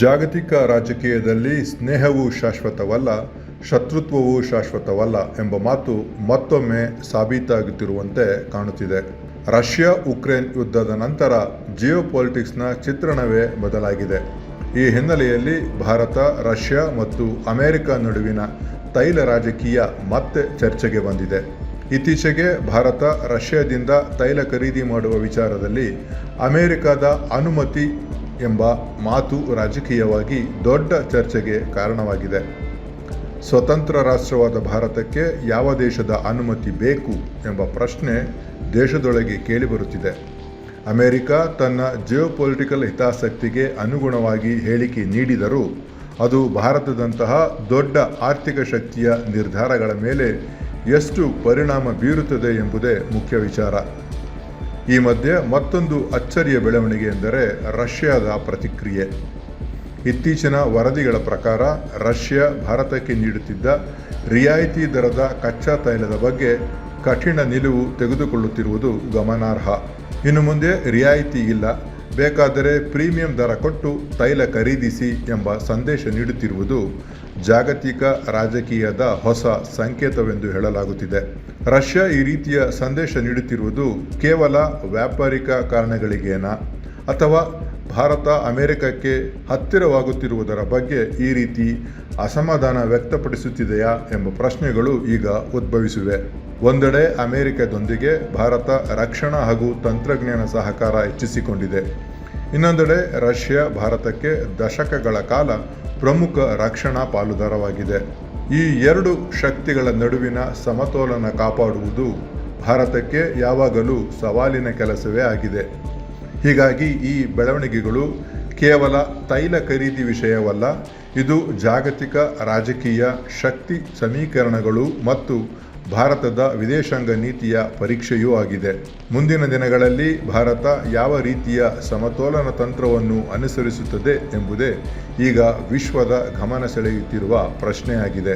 ಜಾಗತಿಕ ರಾಜಕೀಯದಲ್ಲಿ ಸ್ನೇಹವೂ ಶಾಶ್ವತವಲ್ಲ, ಶತ್ರುತ್ವವೂ ಶಾಶ್ವತವಲ್ಲ ಎಂಬ ಮಾತು ಮತ್ತೊಮ್ಮೆ ಸಾಬೀತಾಗುತ್ತಿರುವಂತೆ ಕಾಣುತ್ತಿದೆ. ರಷ್ಯಾ ಉಕ್ರೇನ್ ಯುದ್ಧದ ನಂತರ ಜಿಯೋಪಾಲಿಟಿಕ್ಸ್ನ ಚಿತ್ರಣವೇ ಬದಲಾಗಿದೆ. ಈ ಹಿನ್ನೆಲೆಯಲ್ಲಿ ಭಾರತ, ರಷ್ಯಾ ಮತ್ತು ಅಮೆರಿಕ ನಡುವಿನ ತೈಲ ರಾಜಕೀಯ ಮತ್ತೆ ಚರ್ಚೆಗೆ ಬಂದಿದೆ. ಇತ್ತೀಚೆಗೆ ಭಾರತ ರಷ್ಯಾದಿಂದ ತೈಲ ಖರೀದಿ ಮಾಡುವ ವಿಚಾರದಲ್ಲಿ ಅಮೆರಿಕದ ಅನುಮತಿ ಎಂಬ ಮಾತು ರಾಜಕೀಯವಾಗಿ ದೊಡ್ಡ ಚರ್ಚೆಗೆ ಕಾರಣವಾಗಿದೆ. ಸ್ವತಂತ್ರ ರಾಷ್ಟ್ರವಾದ ಭಾರತಕ್ಕೆ ಯಾವ ದೇಶದ ಅನುಮತಿ ಬೇಕು ಎಂಬ ಪ್ರಶ್ನೆ ದೇಶದೊಳಗೆ ಕೇಳಿಬರುತ್ತಿದೆ. ಅಮೆರಿಕ ತನ್ನ ಜಿಯೋಪೊಲಿಟಿಕಲ್ ಹಿತಾಸಕ್ತಿಗೆ ಅನುಗುಣವಾಗಿ ಹೇಳಿಕೆ ನೀಡಿದರೂ ಅದು ಭಾರತದಂತಹ ದೊಡ್ಡ ಆರ್ಥಿಕ ಶಕ್ತಿಯ ನಿರ್ಧಾರಗಳ ಮೇಲೆ ಎಷ್ಟು ಪರಿಣಾಮ ಬೀರುತ್ತದೆ ಎಂಬುದೇ ಮುಖ್ಯ ವಿಚಾರ. ಈ ಮಧ್ಯೆ ಮತ್ತೊಂದು ಅಚ್ಚರಿಯ ಬೆಳವಣಿಗೆ ಎಂದರೆ ರಷ್ಯಾದ ಪ್ರತಿಕ್ರಿಯೆ. ಇತ್ತೀಚಿನ ವರದಿಗಳ ಪ್ರಕಾರ ರಷ್ಯಾ ಭಾರತಕ್ಕೆ ನೀಡುತ್ತಿದ್ದ ರಿಯಾಯಿತಿ ದರದ ಕಚ್ಚಾ ತೈಲದ ಬಗ್ಗೆ ಕಠಿಣ ನಿಲುವು ತೆಗೆದುಕೊಳ್ಳುತ್ತಿರುವುದು ಗಮನಾರ್ಹ. ಇನ್ನು ಮುಂದೆ ರಿಯಾಯಿತಿ ಇಲ್ಲ, ಬೇಕಾದರೆ ಪ್ರೀಮಿಯಂ ದರ ಕೊಟ್ಟು ತೈಲ ಖರೀದಿಸಿ ಎಂಬ ಸಂದೇಶ ನೀಡುತ್ತಿರುವುದು ಜಾಗತಿಕ ರಾಜಕೀಯದ ಹೊಸ ಸಂಕೇತವೆಂದು ಹೇಳಲಾಗುತ್ತಿದೆ. ರಷ್ಯಾ ಈ ರೀತಿಯ ಸಂದೇಶ ನೀಡುತ್ತಿರುವುದು ಕೇವಲ ವ್ಯಾಪಾರಿಕ ಕಾರಣಗಳಿಗೇನಾ, ಅಥವಾ ಭಾರತ ಅಮೆರಿಕಕ್ಕೆ ಹತ್ತಿರವಾಗುತ್ತಿರುವುದರ ಬಗ್ಗೆ ಈ ರೀತಿ ಅಸಮಾಧಾನ ವ್ಯಕ್ತಪಡಿಸುತ್ತಿದೆಯಾ ಎಂಬ ಪ್ರಶ್ನೆಗಳು ಈಗ ಉದ್ಭವಿಸಿವೆ. ಒಂದೆಡೆ ಅಮೆರಿಕದೊಂದಿಗೆ ಭಾರತ ರಕ್ಷಣಾ ಹಾಗೂ ತಂತ್ರಜ್ಞಾನ ಸಹಕಾರ ಹೆಚ್ಚಿಸಿಕೊಂಡಿದೆ. ಇನ್ನೊಂದೆಡೆ ರಷ್ಯಾ ಭಾರತಕ್ಕೆ ದಶಕಗಳ ಕಾಲ ಪ್ರಮುಖ ರಕ್ಷಣಾ ಪಾಲುದಾರವಾಗಿದೆ. ಈ ಎರಡು ಶಕ್ತಿಗಳ ನಡುವಿನ ಸಮತೋಲನ ಕಾಪಾಡುವುದು ಭಾರತಕ್ಕೆ ಯಾವಾಗಲೂ ಸವಾಲಿನ ಕೆಲಸವೇ ಆಗಿದೆ. ಹೀಗಾಗಿ ಈ ಬೆಳವಣಿಗೆಗಳು ಕೇವಲ ತೈಲ ಖರೀದಿ ವಿಷಯವಲ್ಲ, ಇದು ಜಾಗತಿಕ ರಾಜಕೀಯ ಶಕ್ತಿ ಸಮೀಕರಣಗಳು ಮತ್ತು ಭಾರತದ ವಿದೇಶಾಂಗ ನೀತಿಯ ಪರೀಕ್ಷೆಯೂ ಆಗಿದೆ. ಮುಂದಿನ ದಿನಗಳಲ್ಲಿ ಭಾರತ ಯಾವ ರೀತಿಯ ಸಮತೋಲನ ತಂತ್ರವನ್ನು ಅನುಸರಿಸುತ್ತದೆ ಎಂಬುದೇ ಈಗ ವಿಶ್ವದ ಗಮನ ಸೆಳೆಯುತ್ತಿರುವ ಪ್ರಶ್ನೆಯಾಗಿದೆ.